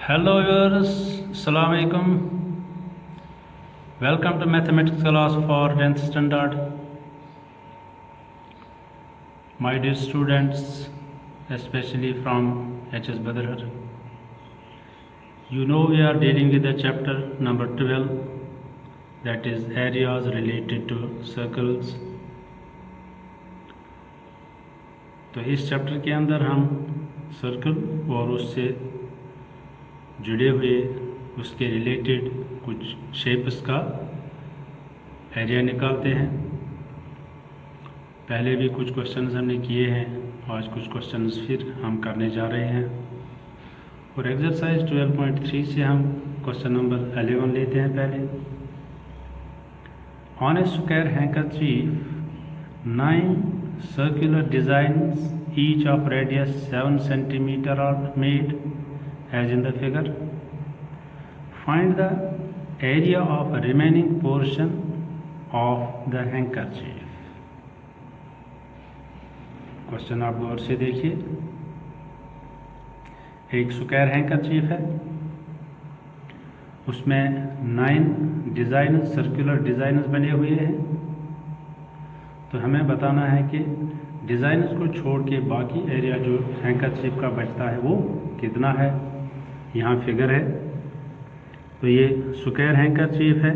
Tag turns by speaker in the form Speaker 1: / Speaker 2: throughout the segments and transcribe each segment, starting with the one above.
Speaker 1: Hello viewers, Assalamu alaikum. Welcome to mathematics class for 10th standard. My dear students, especially from HS Badr, you know we are dealing with the chapter number 12, that is areas related to circles. तो इस chapter के अंदर हम circle और उससे जुड़े हुए उसके रिलेटेड कुछ शेप्स का एरिया निकालते हैं। पहले भी कुछ क्वेश्चंस हमने किए हैं, आज कुछ क्वेश्चंस फिर हम करने जा रहे हैं। और एक्सरसाइज 12.3 से हम क्वेश्चन नंबर 11 लेते हैं। पहले on A square handkerchief 9 circular designs each of radius 7 centimeter are made as in the figure. Find the area of remaining portion of the handkerchief. Question आप गौर से देखिए। एक स्क्वायर हैंकरचीफ है, उसमें 9 डिजाइन सर्कुलर डिजाइनर्स बने हुए हैं। तो हमें बताना है कि डिज़ाइनर्स को छोड़ के बाकी एरिया जो हैंकरचीफ का बचता है वो कितना है। यहाँ फिगर है, तो ये स्क्वायर हैंकरचीफ है,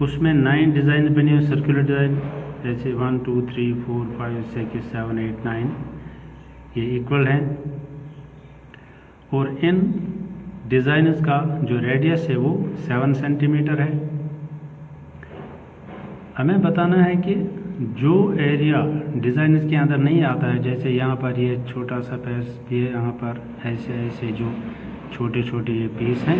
Speaker 1: उसमें 9 डिज़ाइन बने हुए सर्कुलर डिज़ाइन, जैसे 1 2 3 4 5 6 7 8 9 ये इक्वल हैं। और इन डिज़ाइनर्स का जो रेडियस है वो 7 सेंटीमीटर है। हमें बताना है कि जो एरिया डिज़ाइनर्स के अंदर नहीं आता है, जैसे यहाँ पर ये छोटा सा पीस, ये यहाँ पर ऐसे ऐसे जो छोटे छोटे ये पीस हैं,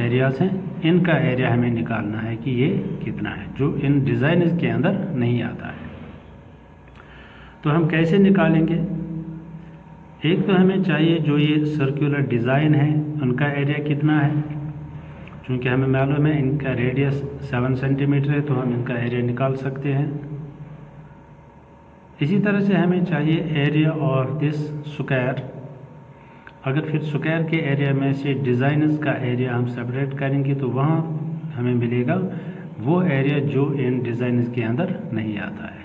Speaker 1: एरियाज़ हैं, इनका एरिया हमें निकालना है कि ये कितना है, जो इन डिज़ाइनर्स के अंदर नहीं आता है। तो हम कैसे निकालेंगे? एक तो हमें चाहिए जो ये सर्कुलर डिज़ाइन है उनका एरिया कितना है। चूँकि हमें मालूम है इनका रेडियस 7 सेंटीमीटर है, तो हम इनका एरिया निकाल सकते हैं। इसी तरह से हमें चाहिए एरिया ऑफ दिस स्क्वायर। अगर फिर स्क्वायर के एरिया में से डिज़ाइनर्स का एरिया हम सेपरेट करेंगे तो वहाँ हमें मिलेगा वो एरिया जो इन डिज़ाइनर्स के अंदर नहीं आता है।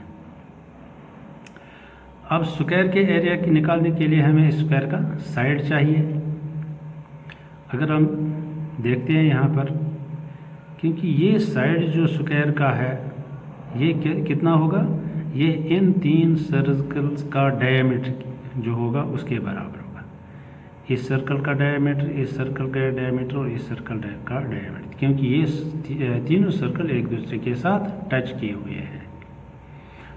Speaker 1: अब स्क्वायर के एरिया की निकालने के लिए हमें स्क्वायर का साइड चाहिए। अगर हम देखते हैं यहाँ पर, क्योंकि ये साइड जो स्क्वायर का है ये कितना होगा, ये इन 3 सर्कल्स का डायमीटर जो होगा उसके बराबर होगा। इस सर्कल का डायमीटर, इस सर्कल का डायमीटर और इस सर्कल का डायमीटर, क्योंकि ये तीनों सर्कल एक दूसरे के साथ टच किए हुए हैं।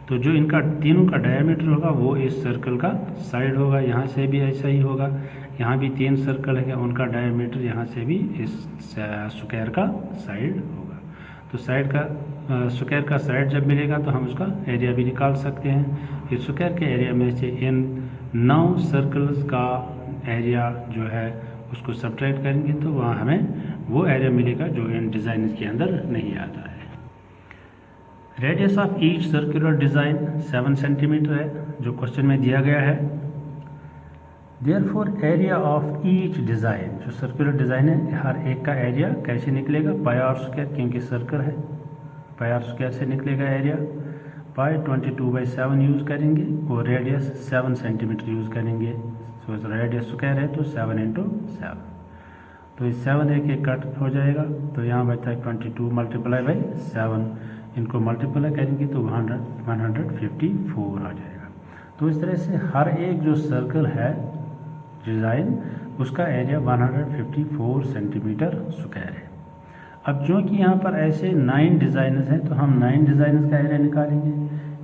Speaker 1: तो जो इनका तीनों का डायमीटर होगा वो इस सर्कल का साइड होगा। यहाँ से भी ऐसा ही होगा, यहाँ भी 3 सर्कल है, उनका डायमीटर यहाँ से भी इस स्क्वायर का साइड होगा। तो साइड का स्क्वायर का साइड जब मिलेगा तो हम उसका एरिया भी निकाल सकते हैं। इस स्क्वायर के एरिया में से इन 9 सर्कल्स का एरिया जो है उसको सब्ट्रैक्ट करेंगे तो वहाँ हमें वो एरिया मिलेगा जो इन डिज़ाइन के अंदर नहीं आता है। Radius of each circular design 7 centimetre है, जो क्वेश्चन में दिया गया है। Therefore area of each design, जो सर्कुलर डिज़ाइन है हर एक का एरिया कैसे निकलेगा, पाई आर स्क्वायर, क्योंकि सर्कल है पाई आर स्क्वायर से निकलेगा एरिया। पाई 22/7 यूज़ करेंगे और रेडियस 7 सेंटीमीटर यूज़ करेंगे। सो रेडियस स्क्वायर है तो 7 × 7, तो इस 7 एक कट हो जाएगा, तो यहाँ बचता है 22 × 7, इनको मल्टीप्लाई करेंगे तो 154 आ जाएगा। तो इस तरह से हर एक जो सर्कल है डिज़ाइन उसका एरिया 154 सेंटीमीटर स्क्वायर है। अब जो कि यहाँ पर ऐसे 9 डिज़ाइनर्स हैं तो हम 9 डिज़ाइनर्स का एरिया निकालेंगे।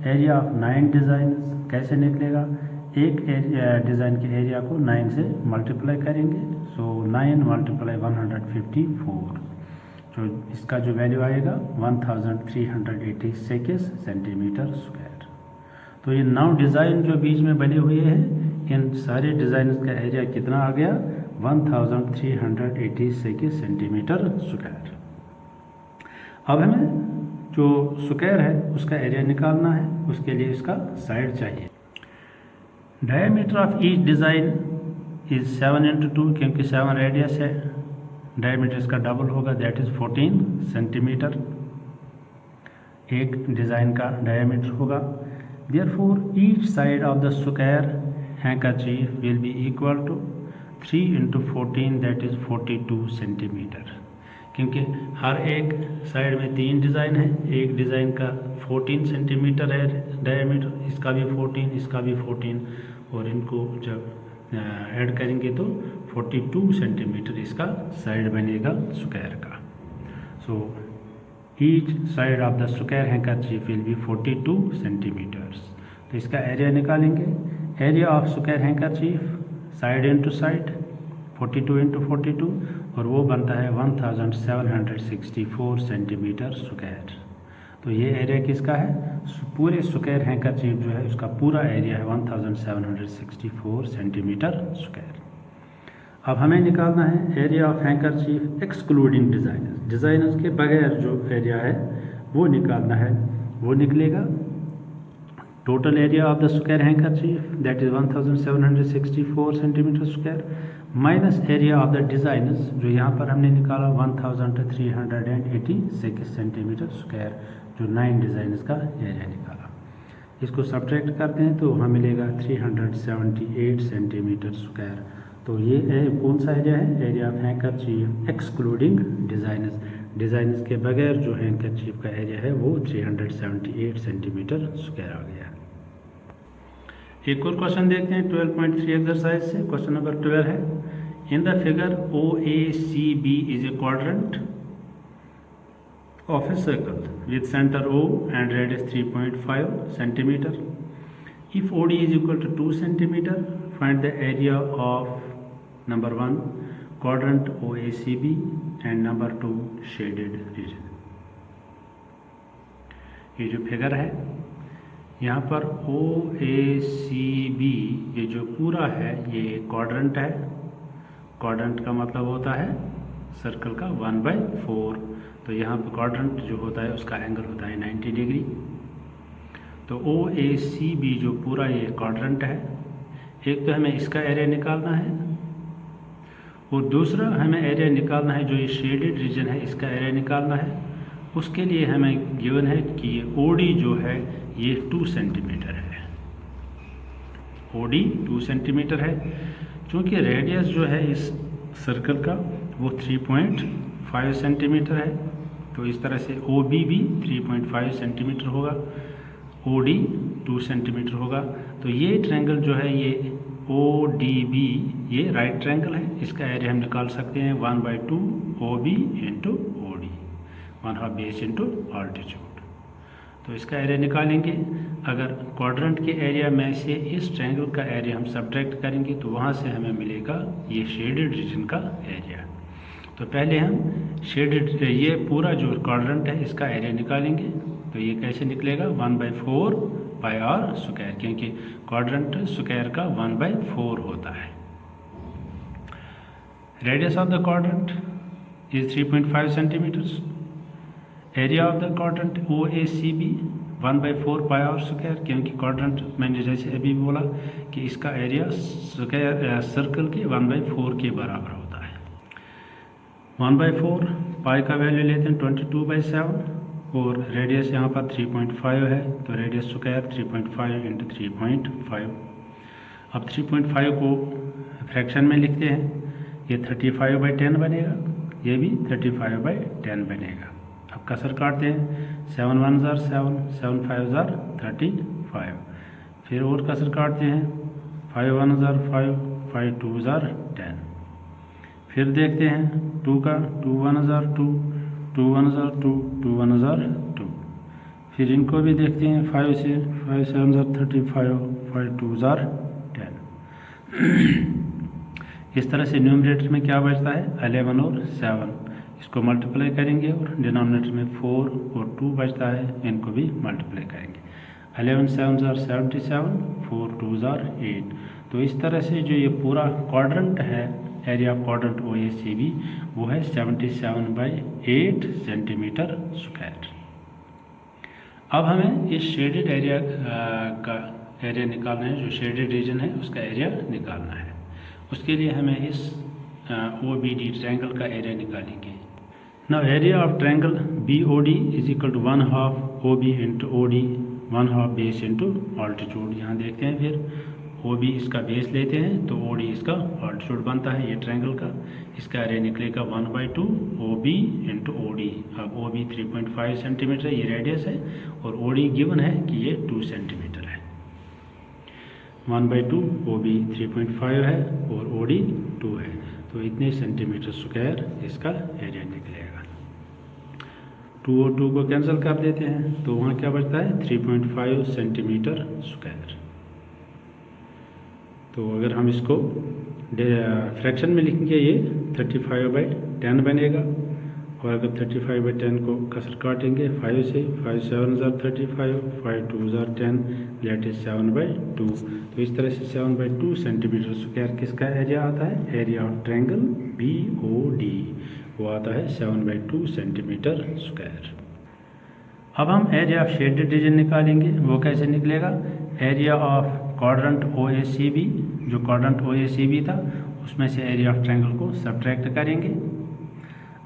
Speaker 1: एरिया ऑफ 9 डिज़ाइनर्स कैसे निकलेगा, एक डिज़ाइन के एरिया को 9 से मल्टीप्लाई करेंगे। सो 9 × 154, जो इसका जो वैल्यू आएगा 1386 सेंटीमीटर स्क्वायर। तो ये 9 डिज़ाइन जो बीच में बने हुए हैं, इन सारे डिज़ाइनर्स का एरिया कितना आ गया, 1386 सेंटीमीटर स्क्वायर। अब हमें जो स्क्वायर है उसका एरिया निकालना है, उसके लिए इसका साइड चाहिए। Diameter of each design is 7 into 2, क्योंकि 7 रेडियस है, डायमीटर इसका डबल होगा, दैट इज़ 14 सेंटीमीटर एक डिज़ाइन का डायमीटर होगा। Therefore each side of the square handkerchief will be equal to 3 into 14, that is 42 centimetre. क्योंकि हर एक साइड में 3 डिज़ाइन है, एक डिज़ाइन का 14 सेंटीमीटर है डायमीटर, इसका भी 14, इसका भी 14, और इनको जब ऐड करेंगे तो 42 सेंटीमीटर इसका साइड बनेगा स्क्वायर का। So each side of the square handkerchief will be 42 centimetres. तो इसका एरिया निकालेंगे। Area of square handkerchief side into side 42 into 42, और वो बनता है 1764 सेंटीमीटर स्क्वायर। तो ये एरिया किसका है? पूरे स्क्वायर हैंकरचीफ जो है उसका पूरा एरिया है 1764 सेंटीमीटर स्क्वायर। अब हमें निकालना है area of handkerchief excluding designers. Designers के बगैर जो एरिया है वो निकालना है। वो निकलेगा total area of the square handkerchief that is 1764 centimetre square minus area of the designers जो यहाँ पर हमने निकाला 1386 सेंटीमीटर स्क्वायर, जो 9 डिज़ाइनर्स का एरिया निकाला। इसको सब्ट्रैक्ट करते हैं तो हमें मिलेगा 378 सेंटीमीटर स्क्वायर। तो ये कौन सा एरिया है? Area of handkerchief excluding designers. Designers के बगैर जो हैंकरचीफ का एरिया है वो 378 सेंटीमीटर स्क्वायर आ गया। एक और क्वेश्चन देखते हैं 12.3 एक्सरसाइज से। क्वेश्चन नंबर 12 है, in the figure OACB is a quadrant of a circle with center O and radius 3.5 centimeter. If OD is equal to 2 centimeter, find the area of number 1 quadrant OACB and number 2 shaded region. ये जो figure है यहाँ पर OACB ये जो पूरा है ये क्वाड्रेंट है। क्वाड्रेंट का मतलब होता है सर्कल का 1/4। तो यहाँ पर क्वाड्रेंट जो होता है उसका एंगल होता है 90 डिग्री। तो OACB जो पूरा ये क्वाड्रेंट है, एक तो हमें इसका एरिया निकालना है और दूसरा हमें एरिया निकालना है जो ये शेडेड रीजन है इसका एरिया निकालना है। उसके लिए हमें गिवन है कि ये OD जो है ये 2 सेंटीमीटर है। OD 2 सेंटीमीटर है। चूँकि रेडियस जो है इस सर्कल का वो 3.5 सेंटीमीटर है, तो इस तरह से OB भी 3.5 सेंटीमीटर होगा, OD 2 सेंटीमीटर होगा। तो ये ट्रायंगल जो है ये ODB ये राइट ट्रायंगल है। इसका एरिया हम निकाल सकते हैं 1/2 OB into OD, 1/2 base into altitude. तो इसका एरिया निकालेंगे। अगर क्वाड्रेंट के एरिया में से इस ट्रायंगल का एरिया हम सब्ट्रैक्ट करेंगे तो वहाँ से हमें मिलेगा ये शेडेड रीजन का एरिया। तो पहले हम शेडेड ये पूरा जो क्वाड्रेंट है इसका एरिया निकालेंगे। तो ये कैसे निकलेगा 1/4 पाई आर स्क्वायर, क्योंकि क्वाड्रेंट स्क्वायर का 1/4 होता है। Radius of the quadrant is 3.5 centimetres. Area of the quadrant OACB 1/4 pi r square, क्योंकि क्वाड्रेंट मैंने जैसे अभी बोला कि इसका एरिया स्क्वायर सर्कल के 1/4 के बराबर होता है। 1/4 पाई का वैल्यू लेते हैं 22/7 और रेडियस यहाँ पर 3.5 है, तो रेडियस स्क्वायर 3.5 इंटू 3.5। अब 3.5 को फ्रैक्शन में लिखते हैं, ये 35/10 बनेगा, ये भी 35/10 बनेगा। अब कसर काटते हैं, 7 1 ज़ार 7, 7 5 ज़ार 35। फिर और कसर काटते हैं, 5 1 ज़ार 5, 5 2 ज़ार 10। फिर देखते हैं 2 का, 2 1 ज़ार 2, 2 1 ज़ार 2, 2 1 ज़ार 2। फिर इनको भी देखते हैं 5 से, 5 7 ज़ार 35, 5 2 ज़ार 10। इस तरह से न्यूमरेटर में क्या बचता है 11 और 7, इसको मल्टीप्लाई करेंगे और डिनोमिनेटर में 4 और 2 बचता है, इनको भी मल्टीप्लाई करेंगे। 11 7 ज़ार 77, 4 2 ज़ार 8। तो इस तरह से जो ये पूरा क्वाड्रेंट है, एरिया ऑफ क्वाड्रेंट OACB वो है 77/8 सेंटीमीटर स्क्वायर। अब हमें इस शेडेड एरिया का एरिया निकालना है, जो शेडेड रीजन है उसका एरिया निकालना है। उसके लिए हमें इस OBD ट्रायंगल का एरिया निकालेंगे। Now area of triangle BOD is equal to 1/2 OB into OD 1/2 base into altitude. यहाँ देखते हैं फिर OB इसका बेस लेते हैं तो OD इसका ऑल्टीट्यूड बनता है ये ट्रायंगल का। इसका एरिया निकलेगा 1/2 OB इंटू OD। अब OB 3.5 सेंटीमीटर ये रेडियस है और OD गिवन है कि ये 2 सेंटीमीटर है। 1/2 OB 3.5 है और OD 2 है, तो इतने सेंटीमीटर स्क्वायर इसका एरिया निकलेगा। 2 और 2 को कैंसिल कर देते हैं तो वहाँ क्या बचता है 3.5 सेंटीमीटर स्क्वायर। तो अगर हम इसको फ्रैक्शन में लिखेंगे ये 35/10 बनेगा। और अगर 35/10 को कसर काटेंगे 5 से, 5 7 35, 5 2 10, दैट इज 7/2। तो इस तरह से 7/2 सेंटीमीटर स्क्वायर किसका एरिया आता है, एरिया ऑफ ट्रायंगल BOD, वो आता है 7/2 सेंटीमीटर स्क्वायर। अब हम एरिया ऑफ शेडेड रीजन निकालेंगे। वो कैसे निकलेगा, एरिया ऑफ क्वाड्रेंट OACB, जो क्वाड्रेंट OACB था उसमें से एरिया ऑफ ट्रायंगल को सब्ट्रैक्ट करेंगे।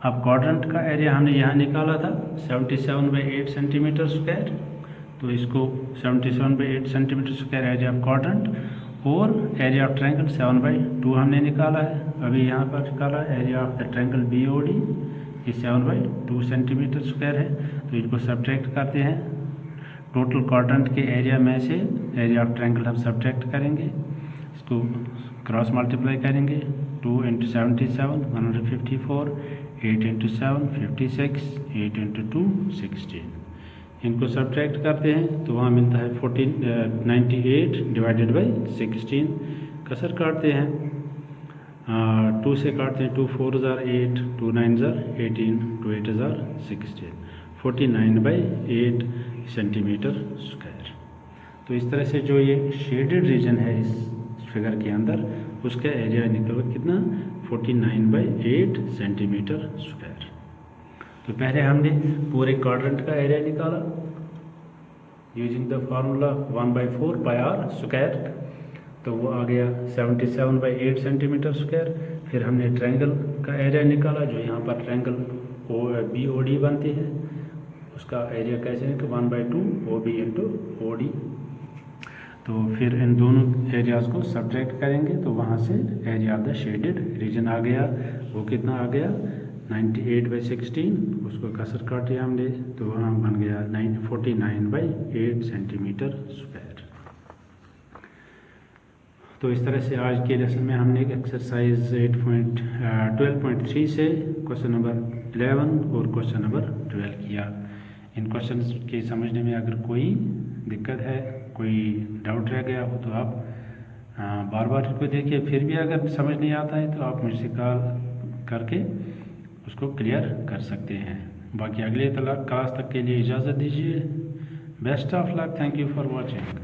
Speaker 1: अब क्वाड्रेंट का एरिया हमने यहाँ निकाला था 77/8 सेंटीमीटर स्क्वायर, तो इसको 77/8 centimetre square area of quadrant और एरिया ऑफ ट्रायंगल 7/2 हमने निकाला है। अभी यहाँ पर निकाला area of the triangle BOD, ये 7/2 सेंटीमीटर स्क्वायर है, तो इनको सब्ट्रैक्ट करते हैं। टोटल क्वाड्रेंट के एरिया में से एरिया ऑफ ट्रायंगल हम सब्ट्रैक्ट करेंगे, इसको क्रॉस मल्टीप्लाई करेंगे। 2 × 77 154, 8 × 7 56, 8 × 2 16। इनको सब्ट्रैक्ट करते हैं तो वहाँ मिलता है 98 डिवाइडेड बाई 16। कसर काटते हैं 2 से काटते हैं, 2 4 8, 2 9 18, 2 8 16, 49/8 सेंटीमीटर स्क्वायर। तो इस तरह से जो ये शेडेड रीजन है इस फिगर के अंदर, उसका एरिया निकल कितना 49/8 सेंटीमीटर स्क्वायर। तो पहले हमने पूरे क्वाड्रेंट का एरिया निकाला using the formula 1/4 πr square, तो वो आ गया 77/8 सेंटीमीटर स्क्वायर। फिर हमने ट्रायंगल का एरिया निकाला, जो यहाँ पर ट्रायंगल BOD बनती है, उसका एरिया कैसे निकला 1/2 OB इंटू OD। तो फिर इन दोनों एरियाज़ को सब्ट्रैक्ट करेंगे तो वहाँ से area of the shaded region आ गया। वो कितना आ गया 98/16, उसको कसर काटे हमने तो वहाँ बन गया 49/8 सेंटीमीटर स्क्वायर। तो इस तरह से आज के लेसन में हमने एक्सरसाइज 12.3 से क्वेश्चन नंबर 11 और क्वेश्चन नंबर 12 किया। इन क्वेश्चन के समझने में अगर कोई दिक्कत है, कोई डाउट रह गया हो तो आप बार बार इसको देखिए। फिर भी अगर समझ नहीं आता है तो आप मुझसे कॉल करके उसको क्लियर कर सकते हैं। बाकी अगले क्लास तक के लिए इजाज़त दीजिए। Best of luck, thank you for watching.